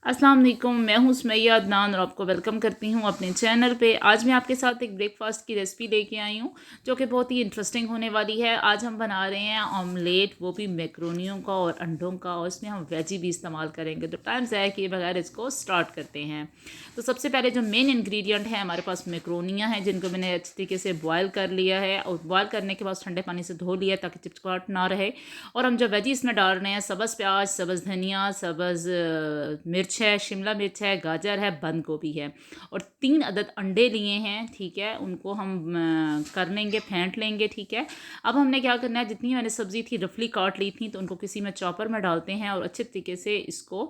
अस्सलाम वालेकुम, मैं हूँ सुमैया अदनान और आपको वेलकम करती हूँ अपने चैनल पे। आज मैं आपके साथ एक ब्रेकफास्ट की रेसिपी लेके आई हूँ जो कि बहुत ही इंटरेस्टिंग होने वाली है। आज हम बना रहे हैं ऑमलेट, वो भी मैक्रोनियों का और अंडों का, और इसमें हम वेजी भी इस्तेमाल करेंगे। तो टाइम ज़ाया किए बगैर इसको स्टार्ट करते हैं। तो सबसे पहले जो मेन इंग्रेडिएंट है हमारे पास मैक्रोनियाँ हैं, जिनको मैंने अच्छी तरीके से बॉयल कर लिया है और बॉयल करने के बाद ठंडे पानी से धो लिया ताकि चिपचिपाहट ना रहे। और हम जो वेजी इसमें डाल रहे हैं, सब्ज़ प्याज, सब्ज़ धनिया, सब्ज़ मिर्च है, शिमला मिर्च है, गाजर है, बंद गोभी है, और 3 अदद अंडे लिए हैं। ठीक है, उनको हम कर लेंगे, फेंट लेंगे। ठीक है, अब हमने क्या करना है, जितनी मैंने सब्ज़ी थी रफली काट ली थी, तो उनको किसी में चॉपर में डालते हैं और अच्छे तरीके से इसको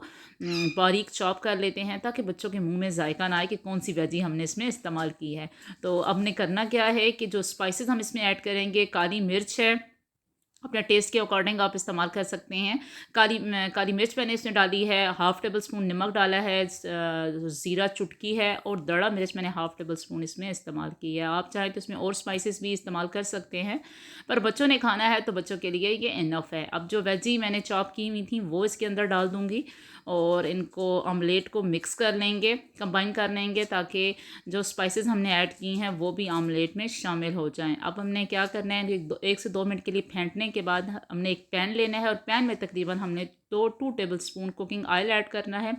बारीक चॉप कर लेते हैं ताकि बच्चों के मुंह में जायका ना आए कि कौन सी वेजी हमने इसमें इस्तेमाल की है। तो अब ने करना क्या है कि जो स्पाइसेस हम इसमें ऐड करेंगे, काली मिर्च है, अपने टेस्ट के अकॉर्डिंग आप इस्तेमाल कर सकते हैं। काली मिर्च मैंने इसमें डाली है, हाफ़ टेबल स्पून नमक डाला है, ज़ीरा चुटकी है, और दड़ा मिर्च मैंने हाफ़ टेबल स्पून इसमें इस्तेमाल की है। आप चाहें तो इसमें और स्पाइसेस भी इस्तेमाल कर सकते हैं, पर बच्चों ने खाना है तो बच्चों के लिए ये इनफ है। अब जो वेजी मैंने चॉप की हुई थी वो इसके अंदर डाल दूँगी और इनको ऑमलेट को मिक्स कर लेंगे, कंबाइन कर लेंगे, ताकि जो स्पाइसेस हमने ऐड की हैं वो भी ऑमलेट में शामिल हो जाएं। अब हमने क्या करना है, 1 से 2 मिनट के लिए फेंटने के बाद हमने एक पैन लेना है और पैन में तकरीबन हमने 2 table spoon cooking oil add करना है।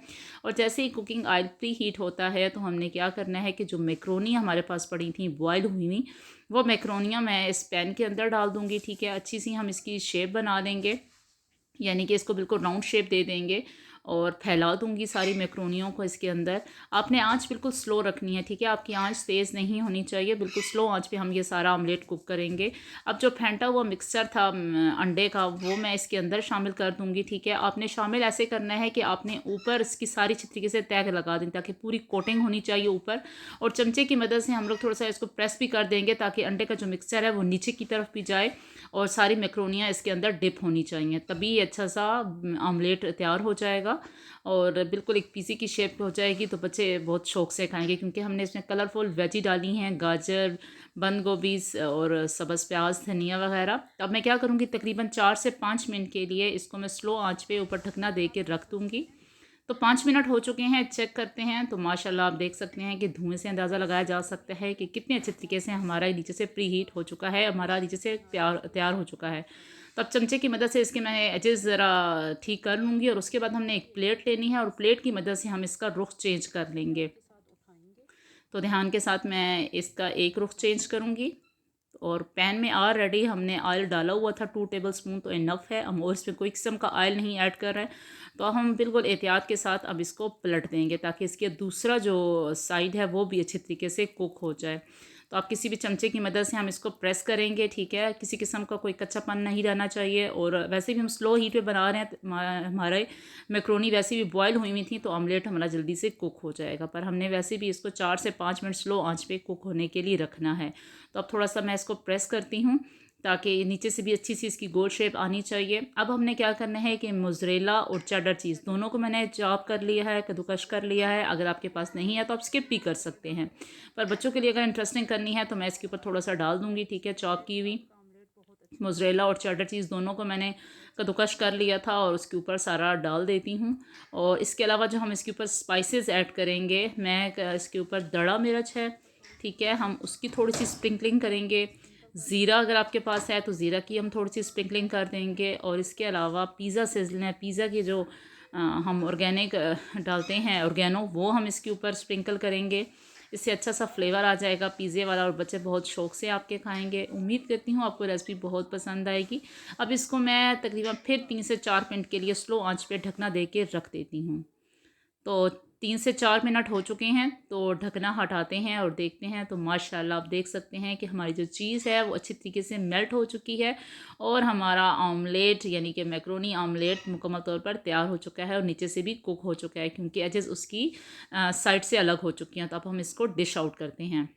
और जैसे ही कुकिंग ऑयल प्री हीट होता है तो हमने क्या करना है कि जो मैक्रोनी हमारे पास पड़ी थी बॉयल हुई हुई, वो मैक्रोनियाँ मैं इस पैन के अंदर डाल दूँगी। ठीक है, अच्छी सी हम इसकी शेप बना देंगे, यानी कि इसको बिल्कुल राउंड शेप दे देंगे और फैला दूंगी सारी मैक्रोनियों को इसके अंदर। आपने आंच बिल्कुल स्लो रखनी है। ठीक है, आपकी आंच तेज़ नहीं होनी चाहिए, बिल्कुल स्लो आंच पे हम ये सारा ऑमलेट कुक करेंगे। अब जो फेंटा हुआ मिक्सचर था अंडे का, वो मैं इसके अंदर शामिल कर दूंगी। ठीक है, आपने शामिल ऐसे करना है कि आपने ऊपर इसकी सारी अच्छी तरीके से तह लगा दें ताकि पूरी कोटिंग होनी चाहिए ऊपर, और चमचे की मदद से हम लोग थोड़ा सा इसको प्रेस भी कर देंगे ताकि अंडे का जो मिक्सचर है वो नीचे की तरफ भी जाए और सारी मैक्रोनियाँ इसके अंदर डिप होनी चाहिए, तभी ये अच्छा सा ऑमलेट तैयार हो जाएगा और बिल्कुल एक पीसी की शेप हो जाएगी। तो बच्चे बहुत शौक से खाएंगे क्योंकि हमने इसमें कलरफुल वेजी डाली हैं, गाजर, बंद गोभी और सब्ज़ प्याज, धनिया वगैरह। अब मैं क्या करूँगी, तकरीबन 4 से 5 मिनट के लिए इसको मैं स्लो आंच पे ऊपर ढकना दे के रख दूँगी। तो 5 मिनट हो चुके हैं, चेक करते हैं। तो माशाल्लाह आप देख सकते हैं कि धुएं से अंदाज़ा लगाया जा सकता है कि कितने अच्छे तरीके से हमारा नीचे से प्री हीट हो चुका है, हमारा नीचे से तैयार तैयार हो चुका है। तो अब चमचे की मदद से इसके मैं एजेस ज़रा ठीक कर लूँगी और उसके बाद हमने एक प्लेट लेनी है और प्लेट की मदद से हम इसका रुख चेंज कर लेंगे। तो ध्यान के साथ मैं इसका एक रुख चेंज करूँगी और पैन में ऑलरेडी हमने ऑयल डाला हुआ था 2 टेबल स्पून, तो इनफ है। हम और इसमें कोई किस्म का ऑयल नहीं ऐड कर रहे हैं। तो हम बिल्कुल एहतियात के साथ अब इसको पलट देंगे ताकि इसके दूसरा जो साइड है वो भी अच्छे तरीके से कुक हो जाए। तो आप किसी भी चमचे की मदद से हम इसको प्रेस करेंगे। ठीक है, किसी किस्म का कोई कच्चापन नहीं रहना चाहिए। और वैसे भी हम स्लो हीट पे बना रहे हैं तो हमारे मैक्रोनी वैसे भी बॉयल हुई हुई थी, तो ऑमलेट हमारा जल्दी से कुक हो जाएगा। पर हमने वैसे भी इसको 4 से 5 मिनट स्लो आंच पे कुक होने के लिए रखना है। तो अब थोड़ा सा मैं इसको प्रेस करती हूँ ताकि नीचे से भी अच्छी सी इसकी गोल शेप आनी चाहिए। अब हमने क्या करना है कि मोज़रेला और चेडर चीज़ दोनों को मैंने चॉप कर लिया है, कद्दूकश कर लिया है। अगर आपके पास नहीं है तो आप स्किप भी कर सकते हैं, पर बच्चों के लिए अगर इंटरेस्टिंग करनी है तो मैं इसके ऊपर थोड़ा सा डाल दूँगी। ठीक है, चॉप की हुई मोज़रेला और चेडर चीज़ दोनों को मैंने कद्दूकश कर लिया था और उसके ऊपर सारा डाल देती हूँ। और इसके अलावा जो हम इसके ऊपर स्पाइसेस ऐड करेंगे, मैं इसके ऊपर दड़ा मिर्च है, ठीक है, हम उसकी थोड़ी सी स्प्रिंकलिंग करेंगे। ज़ीरा अगर आपके पास है तो ज़ीरा की हम थोड़ी सी स्प्रिंकलिंग कर देंगे। और इसके अलावा पिज़्ज़ा सिज़लर, पिज़्ज़ा के जो हम ऑर्गेनिक डालते हैं ऑर्गेनो, वो हम इसके ऊपर स्प्रिंकल करेंगे। इससे अच्छा सा फ्लेवर आ जाएगा पिज़्ज़े वाला और बच्चे बहुत शौक से आपके खाएंगे। उम्मीद करती हूँ आपको रेसिपी बहुत पसंद आएगी। अब इसको मैं तकरीबन फिर 3 से 4 मिनट के लिए स्लो आंच पे ढकना दे के रख देती हूँ। तो 3 से 4 मिनट हो चुके हैं, तो ढकना हटाते हैं और देखते हैं। तो माशाल्लाह आप देख सकते हैं कि हमारी जो चीज़ है वो अच्छी तरीके से मेल्ट हो चुकी है और हमारा ऑमलेट यानी कि मैक्रोनी ऑमलेट मुकम्मल तौर पर तैयार हो चुका है और नीचे से भी कुक हो चुका है क्योंकि एजेस उसकी साइड से अलग हो चुकी हैं। तो अब हम इसको डिश आउट करते हैं।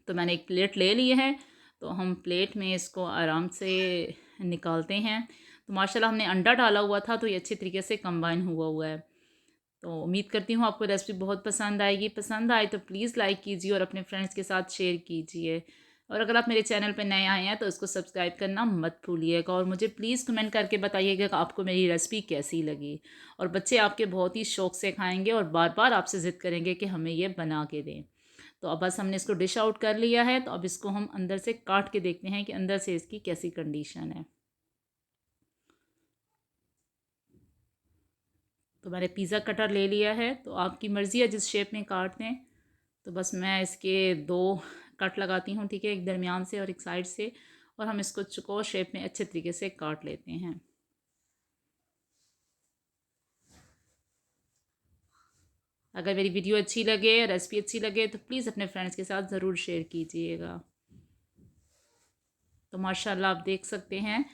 तो मैंने एक प्लेट ले ली है, तो हम प्लेट में इसको आराम से निकालते हैं। तो माशाल्लाह हमने अंडा डाला हुआ था तो ये अच्छे तरीके से कंबाइन हुआ हुआ है। तो उम्मीद करती हूँ आपको रेसिपी बहुत पसंद आएगी। पसंद आए तो प्लीज़ लाइक कीजिए और अपने फ्रेंड्स के साथ शेयर कीजिए। और अगर आप मेरे चैनल पे नए आए हैं तो इसको सब्सक्राइब करना मत भूलिएगा, और मुझे प्लीज़ कमेंट करके बताइएगा कि आपको मेरी रेसिपी कैसी लगी। और बच्चे आपके बहुत ही शौक से खाएंगे और बार बार आपसे ज़िद करेंगे कि हमें ये बना के दें। तो अब बस हमने इसको डिश आउट कर लिया है, तो अब इसको हम अंदर से काट के देखते हैं कि अंदर से इसकी कैसी कंडीशन है। तो मैंने पिज़्ज़ा कटर ले लिया है, तो आपकी मर्ज़ी है जिस शेप में काट दें। तो बस मैं इसके 2 कट लगाती हूँ, ठीक है, एक दरमियान से और एक साइड से, और हम इसको चौकोर शेप में अच्छे तरीके से काट लेते हैं। अगर मेरी वीडियो अच्छी लगे, रेसिपी अच्छी लगे, तो प्लीज़ अपने फ्रेंड्स के साथ ज़रूर शेयर कीजिएगा। तो माशाल्लाह आप देख सकते हैं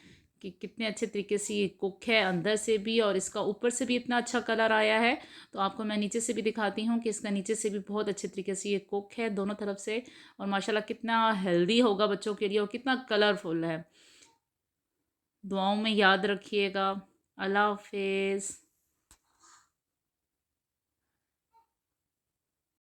कि कितने अच्छे तरीके से ये कुक है अंदर से भी, और इसका ऊपर से भी इतना अच्छा कलर आया है। तो आपको मैं नीचे से भी दिखाती हूँ कि इसका नीचे से भी बहुत अच्छे तरीके से ये कुक है दोनों तरफ से। और माशाल्लाह कितना हेल्दी होगा बच्चों के लिए, और कितना कलरफुल है। दुआओं में याद रखिएगा। अल्लाह हाफिज़।